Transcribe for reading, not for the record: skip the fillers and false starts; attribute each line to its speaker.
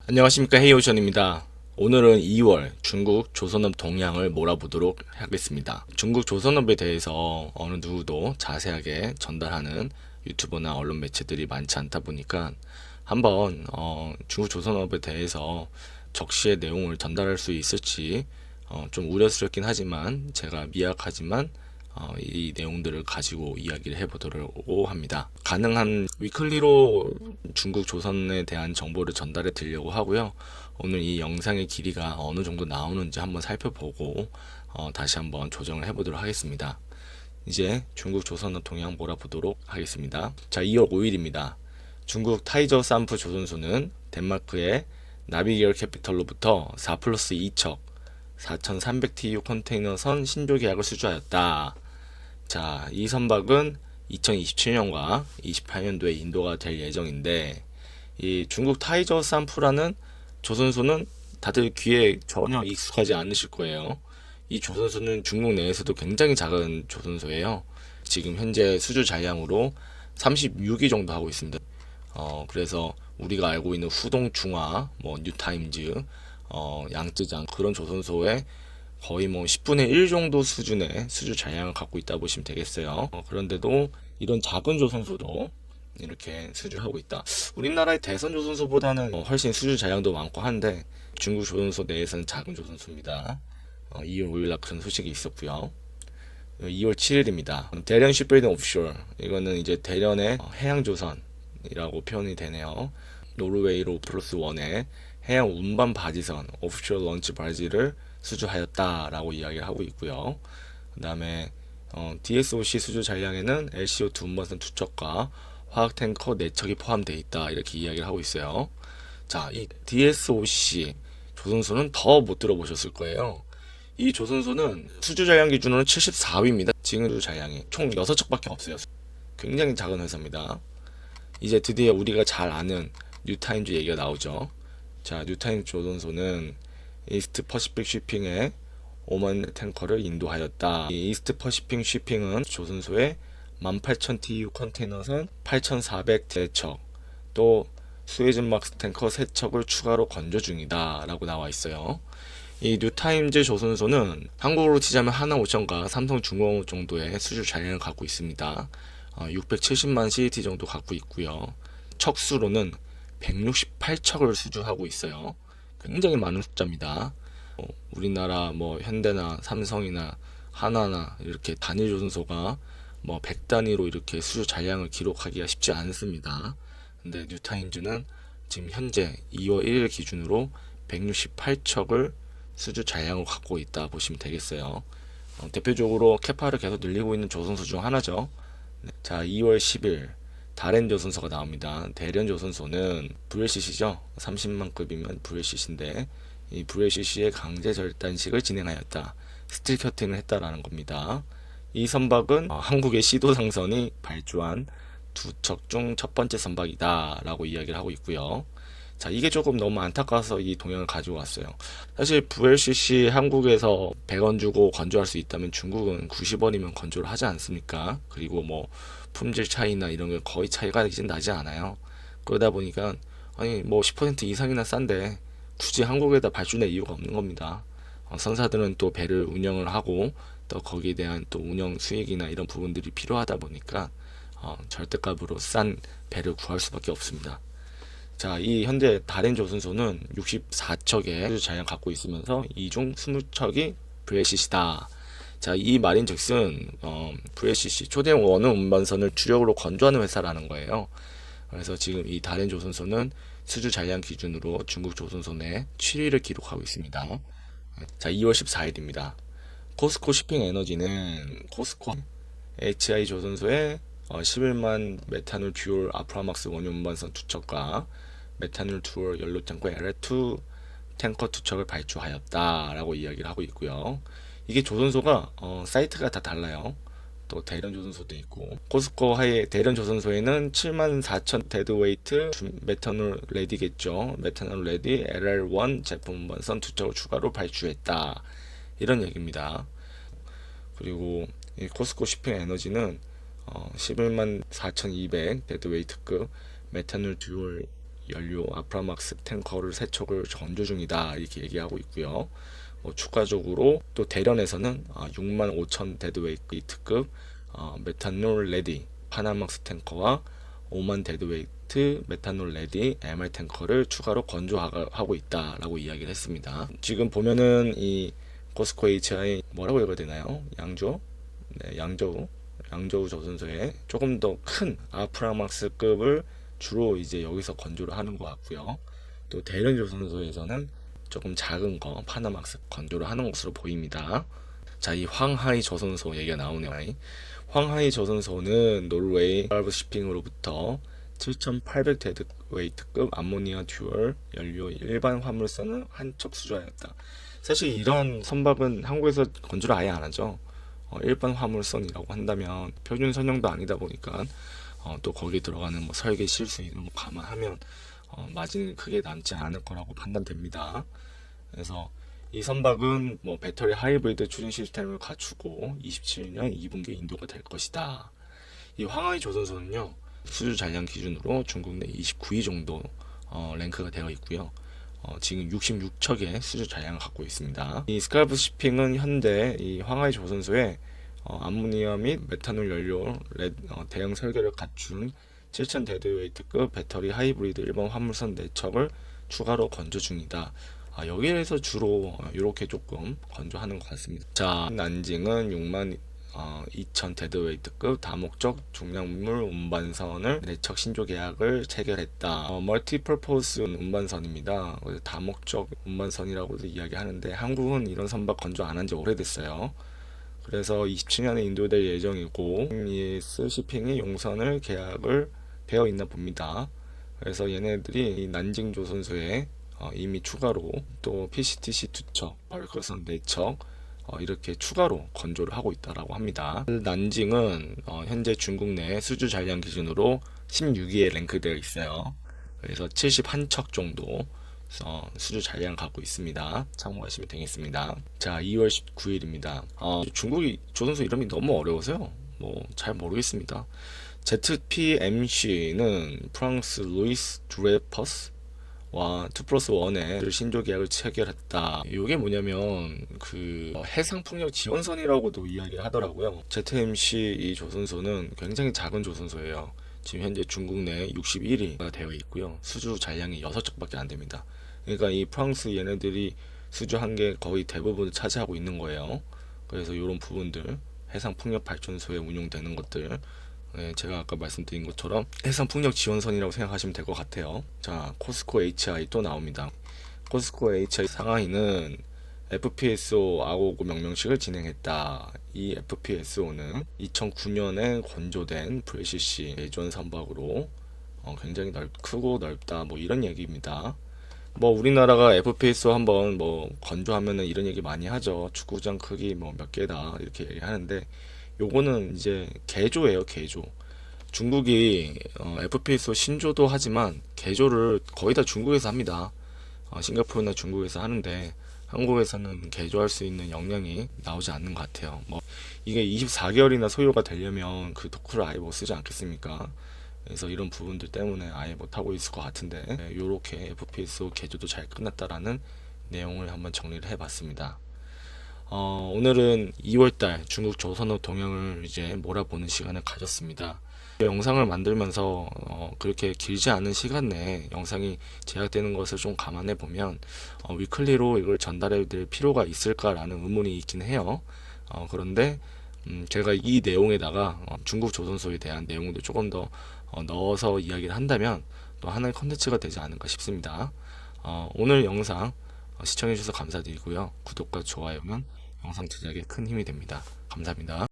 Speaker 1: 안녕하십니까, 헤이오션입니다. 오늘은 2월 중국 조선업 동향을 몰아보도록 하겠습니다. 중국 조선업에 대해서 어느 누구도 자세하게 전달하는 유튜버나 언론 매체들이 많지 않다 보니까 한번 중국 조선업에 대해서 적시의 내용을 전달할 수 있을지 좀 우려스럽긴 하지만 제가 미약하지만 이 내용들을 가지고 이야기를 해보도록 합니다. 가능한 위클리로 중국 조선에 대한 정보를 전달해 드리려고 하고요. 오늘 이 영상의 길이가 어느 정도 나오는지 한번 살펴보고 다시 한번 조정을 해보도록 하겠습니다. 이제 중국 조선업 동향 몰아보도록 하겠습니다. 자, 2월 5일입니다. 중국 타이저 산프 조선소는 덴마크의 나비게어 캐피털로부터 4 플러스 2척 4,300TU 컨테이너선 신조 계약을 수주하였다. 자, 이 선박은 2027년과 28년도에 인도가 될 예정인데, 이 중국 타이저 산프라는 조선소는 다들 귀에 전혀 익숙하지 않으실 거예요. 이 조선소는 중국 내에서도 굉장히 작은 조선소예요. 지금 현재 수주 잔량으로 36위 정도 하고 있습니다. 그래서 우리가 알고 있는 후동 중화, 뭐 뉴타임즈, 양쯔장 그런 조선소에 거의 뭐 10분의 1 정도 수준의 수주 잔량을 갖고 있다 보시면 되겠어요. 그런데도 이런 작은 조선소도 이렇게 수주하고 있다. 우리나라의 대선 조선소보다는 훨씬 수주 잔량도 많고 한데 중국 조선소 내에서는 작은 조선소입니다. 2월 5일 날 그런 소식이 있었고요. 2월 7일입니다. 대련 슈퍼빌딩 오프쇼어, 이거는 이제 대련의 해양조선이라고 표현이 되네요. 노르웨이로 플러스 원의 해양 운반 바지선 오프쇼어 런치 바지를 수주하였다라고 이야기를 하고 있고요. 그 다음에 DSOC 수주 잔량에는 LCO2 운반선 2척과 화학 탱커 4척이 포함되어 있다, 이렇게 이야기를 하고 있어요. 자, 이 DSOC 조선소는 더 못 들어보셨을 거예요. 이 조선소는 수주 잔량 기준으로는 74위입니다. 지금 수주 잔량이 총 6척밖에 없어요. 굉장히 작은 회사입니다. 이제 드디어 우리가 잘 아는 뉴타임즈 얘기가 나오죠. 자, 뉴타임즈 조선소는 이스트 퍼시픽 쉬핑에 5만 탱커를 인도하였다. 이 이스트 퍼시픽 쉬핑은 조선소에 18,000TU 컨테이너선 8,400대척, 또 수에즈막스 탱커 3척을 추가로 건조 중이다 라고 나와 있어요. 이 뉴타임즈 조선소는 한국으로 치자면 하나오션과 삼성중공업 정도의 수주 잔량을 갖고 있습니다. 670만 CET 정도 갖고 있고요. 척수로는 168척을 수주하고 있어요. 굉장히 많은 숫자입니다. 우리나라 뭐 현대나 삼성이나 하나나 이렇게 단일 조선소가 뭐 100단위로 이렇게 수주 잔량을 기록하기가 쉽지 않습니다. 근데 뉴타임즈는 지금 현재 2월 1일 기준으로 168척을 수주 잔량을 갖고 있다 보시면 되겠어요. 대표적으로 캐파를 계속 늘리고 있는 조선소 중 하나죠. 네, 자, 2월 10일 다렌 조선소가 나옵니다. 대련 조선소는 VLCC죠. 30만급이면 VLCC인데 이 VLCC의 강제 절단식을 진행하였다. 스틸 커팅을 했다라는 겁니다. 이 선박은 한국의 시도상선이 발주한 2척 중 첫 번째 선박이다 라고 이야기를 하고 있고요. 자, 이게 조금 너무 안타까워서 이 동향을 가지고 왔어요. 사실 VLCC 한국에서 100원 주고 건조할 수 있다면 중국은 90원이면 건조를 하지 않습니까? 그리고 뭐 품질 차이나 이런 게 거의 차이가 이제 나지 않아요. 그러다 보니까 아니 뭐 10% 이상이나 싼데 굳이 한국에다 발주낼 이유가 없는 겁니다. 선사들은 또 배를 운영을 하고 또 거기에 대한 또 운영 수익이나 이런 부분들이 필요하다 보니까 절대값으로 싼 배를 구할 수밖에 없습니다. 자, 이 현재 다렌 조선소는 64척의 수주 잔량 갖고 있으면서 이 중 20척이 VLCC다. 자, 이 말인즉슨 VLCC 초대형 원유 운반선을 주력으로 건조하는 회사라는 거예요. 그래서 지금 이 다렌 조선소는 수주 잔량 기준으로 중국 조선소 내 7위를 기록하고 있습니다. 자, 2월 14일입니다. 코스코 쇼핑 에너지는 코스코 HI 조선소에 11만 메탄올 듀얼 아프라막스 원유 운반선 2척과 메탄올 듀얼 연료 탱커 LR2 탱커 2척을 발주하였다라고 이야기를 하고 있고요. 이게 조선소가 사이트가 다 달라요. 또 대련 조선소도 있고, 코스코 하의 대련 조선소에는 74,000 데드웨이트 메탄올 레디겠죠. 메탄올 레디 LR1 제품 운반선 2척을 추가로 발주했다, 이런 얘기입니다. 그리고 이 코스코 쇼핑 에너지는 11만 4,200 데드웨이트급 메탄올 듀얼 연료 아프라막스 탱커를 3척을 건조 중이다 이렇게 얘기하고 있고요. 추가적으로 또 대련에서는 65,000 데드웨이트급 메탄올 레디 파나막스 탱커와 5만 데드웨이트 메탄올 레디 MR 탱커를 추가로 건조하고 있다라고 이야기를 했습니다. 지금 보면은 이 코스코 HI 뭐라고 읽어야 되나요? 네, 양저우 조선소에 조금 더 큰 아프라막스급을 주로 이제 여기서 건조를 하는 것 같고요. 또 대련 조선소에서는 조금 작은 거 파나막스 건조를 하는 것으로 보입니다. 자, 이 황하이 조선소 얘기가 나오네요. 황하이 조선소는 노르웨이 발브 shipping으로부터 7,800 데드웨이트급 암모니아 듀얼 연료 일반 화물선을 한 척 수주하였다. 사실 이런 선박은 한국에서 건조를 아예 안 하죠. 일반 화물선이라고 한다면 표준 선형도 아니다 보니까 또 거기에 들어가는 뭐 설계 실수 이런 거 감안하면 마진이 크게 남지 않을 거라고 판단됩니다. 그래서 이 선박은 뭐 배터리 하이브리드 추진 시스템을 갖추고 27년 2분기에 인도가 될 것이다. 이 황하이 조선소는요, 수주 잔량 기준으로 중국 내 29위 정도 랭크가 되어 있고요. 지금 66척의 수주 잔량을 갖고 있습니다. 이 스칼프 shipping은 현재 이 황하이 조선소에 암모니아 및 메탄올 연료 대형 설계를 갖춘 7,000 데드웨이트급 배터리 하이브리드 일반 화물선 4척을 추가로 건조 중이다. 여기에서 주로 이렇게 조금 건조하는 것 같습니다. 자, 난징은 6만 2천 데드웨이트급 다목적 중량물 운반선을 4척 신조 계약을 체결했다. 멀티퍼포스 운반선입니다. 다목적 운반선이라고도 이야기하는데 한국은 이런 선박 건조 안 한 지 오래됐어요. 그래서 27년에 인도될 예정이고 ES shipping이 용선을 계약을 되어 있나 봅니다. 그래서 얘네들이 이 난징 조선소에 이미 추가로 또 PCTC 2척, 벌크선 4척 이렇게 추가로 건조를 하고 있다라고 합니다. 난징은 현재 중국 내 수주 잔량 기준으로 16위에 랭크되어 있어요. 그래서 71척 정도 수주 잔량 갖고 있습니다. 참고하시면 되겠습니다. 자, 2월 19일입니다. 중국이 조선소 이름이 너무 어려워서요. 잘 모르겠습니다. ZPMC는 프랑스 루이스 드레퍼스 와 2+1의 신조 계약을 체결했다. 이게 뭐냐면 그 해상풍력 지원선이라고도 이야기를 하더라고요. ZMC 이 조선소는 굉장히 작은 조선소예요. 지금 현재 중국 내 61위가 되어 있고요. 수주 잔량이 6척밖에 안 됩니다. 그러니까 이 프랑스 얘네들이 수주한 게 거의 대부분을 차지하고 있는 거예요. 그래서 이런 부분들 해상풍력 발전소에 운용되는 것들, 제가 아까 말씀드린 것처럼 해상풍력 지원선이라고 생각하시면 될 것 같아요. 자, 코스코 HI 또 나옵니다. 코스코 HI 상하이는 FPSO 아고고 명명식을 진행했다. 이 FPSO는 2009년에 건조된 VCC 예전 선박으로 굉장히 크고 넓다 이런 얘기입니다. 우리나라가 FPSO 한번 건조하면은 이런 얘기 많이 하죠. 축구장 크기 몇 개다 이렇게 얘기하는데, 요거는 이제 개조예요, 개조. 중국이 FPSO 신조도 하지만 개조를 거의 다 중국에서 합니다. 싱가포르나 중국에서 하는데 한국에서는 개조할 수 있는 역량이 나오지 않는 것 같아요. 이게 24개월이나 소요가 되려면 그 도크를 아예 못 쓰지 않겠습니까? 그래서 이런 부분들 때문에 아예 못하고 있을 것 같은데, 요렇게 FPSO 개조도 잘 끝났다라는 내용을 한번 정리를 해봤습니다. 오늘은 2월달 중국 조선업 동향을 이제 몰아보는 시간을 가졌습니다. 영상을 만들면서 그렇게 길지 않은 시간 내에 영상이 제작되는 것을 좀 감안해 보면 위클리로 이걸 전달해 드릴 필요가 있을까라는 의문이 있긴 해요. 그런데 제가 이 내용에다가 중국 조선소에 대한 내용도 조금 더 넣어서 이야기를 한다면 또 하나의 컨텐츠가 되지 않을까 싶습니다. 오늘 영상 시청해 주셔서 감사드리고요. 구독과 좋아요는 영상 제작에 큰 힘이 됩니다. 감사합니다.